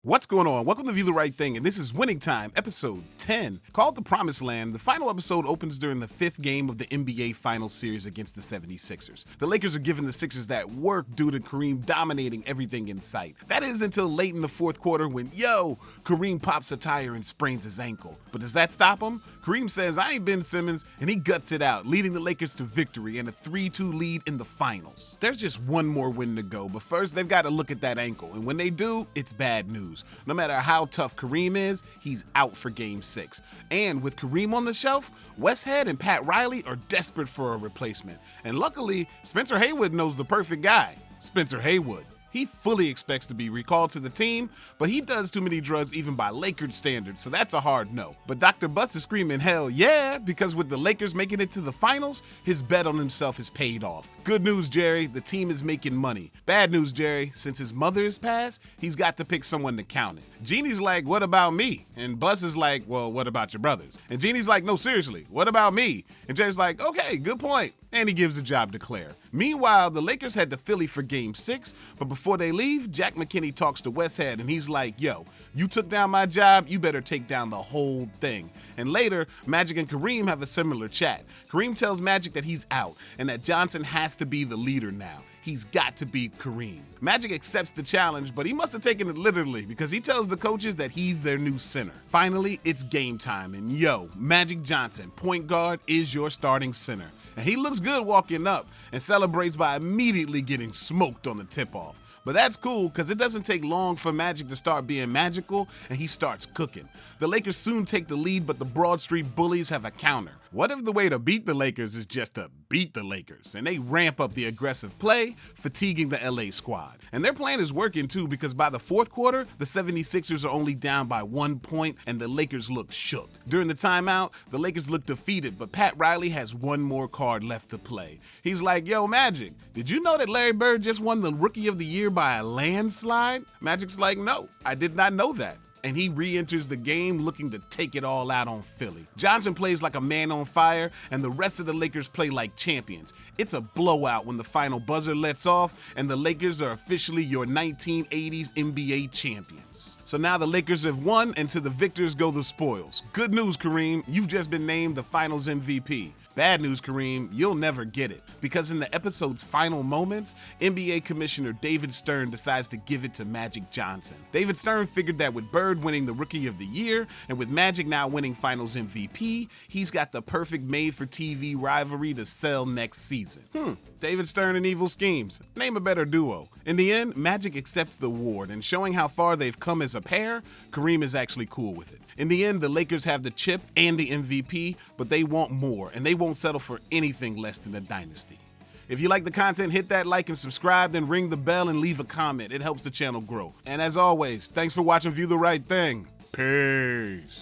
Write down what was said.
What's going on? Welcome to View the Right Thing, and this is Winning Time, episode 10. Called The Promised Land, the final episode opens during the 5th game of the NBA Finals series against the 76ers. The Lakers are giving the Sixers that work due to Kareem dominating everything in sight. That is until late in the fourth quarter when, Kareem pops a tire and sprains his ankle. But does that stop him? Kareem says, "I ain't Ben Simmons," and he guts it out, leading the Lakers to victory and a 3-2 lead in the finals. There's just one more win to go, but first they've got to look at that ankle, and when they do, it's bad news. No matter how tough Kareem is, he's out for Game 6. And with Kareem on the shelf, Westhead and Pat Riley are desperate for a replacement. And luckily, Spencer Haywood knows the perfect guy, Spencer Haywood. He fully expects to be recalled to the team, but he does too many drugs even by Lakers standards, so that's a hard no. But Dr. Bus is screaming hell yeah, because with the Lakers making it to the finals, his bet on himself is paid off. Good news, Jerry, the team is making money. Bad news, Jerry, since his mother is passed, he's got to pick someone to count it. Jeannie's like, "What about me?" And Bus is like, "Well, what about your brothers?" And Jeannie's like, "No, seriously, what about me?" And Jerry's like, "Okay, good point." And he gives the job to Claire. Meanwhile, the Lakers head to Philly for Game 6, but before they leave, Jack McKinney talks to Westhead and he's like, "Yo, you took down my job, you better take down the whole thing." And later, Magic and Kareem have a similar chat. Kareem tells Magic that he's out and that Johnson has to be the leader now. He's got to beat Kareem. Magic accepts the challenge, but he must have taken it literally because he tells the coaches that he's their new center. Finally, it's game time, and Magic Johnson, point guard, is your starting center. And he looks good walking up and celebrates by immediately getting smoked on the tip-off. But that's cool because it doesn't take long for Magic to start being magical, and he starts cooking. The Lakers soon take the lead, but the Broad Street Bullies have a counter. What if the way to beat the Lakers is just to beat the Lakers? And they ramp up the aggressive play, fatiguing the LA squad. And their plan is working too because by the fourth quarter, the 76ers are only down by 1 point and the Lakers look shook. During the timeout, the Lakers look defeated, but Pat Riley has one more card left to play. He's like, "Yo, Magic, did you know that Larry Bird just won the Rookie of the Year by a landslide?" Magic's like, "No, I did not know that." And he re-enters the game looking to take it all out on Philly. Johnson plays like a man on fire, and the rest of the Lakers play like champions. It's a blowout when the final buzzer lets off, and the Lakers are officially your 1980s NBA champions. So now the Lakers have won, and to the victors go the spoils. Good news, Kareem, you've just been named the Finals MVP. Bad news, Kareem, you'll never get it. Because in the episode's final moments, NBA Commissioner David Stern decides to give it to Magic Johnson. David Stern figured that with Bird winning the Rookie of the Year, and with Magic now winning Finals MVP, he's got the perfect made-for-TV rivalry to sell next season. David Stern and evil schemes. Name a better duo. In the end, Magic accepts the award, and showing how far they've come as a pair, Kareem is actually cool with it. In the end, the Lakers have the chip and the MVP, but they want more, and they won't settle for anything less than a dynasty. If you like the content, hit that like and subscribe, then ring the bell and leave a comment. It helps the channel grow. And as always, thanks for watching View the Right Thing. Peace.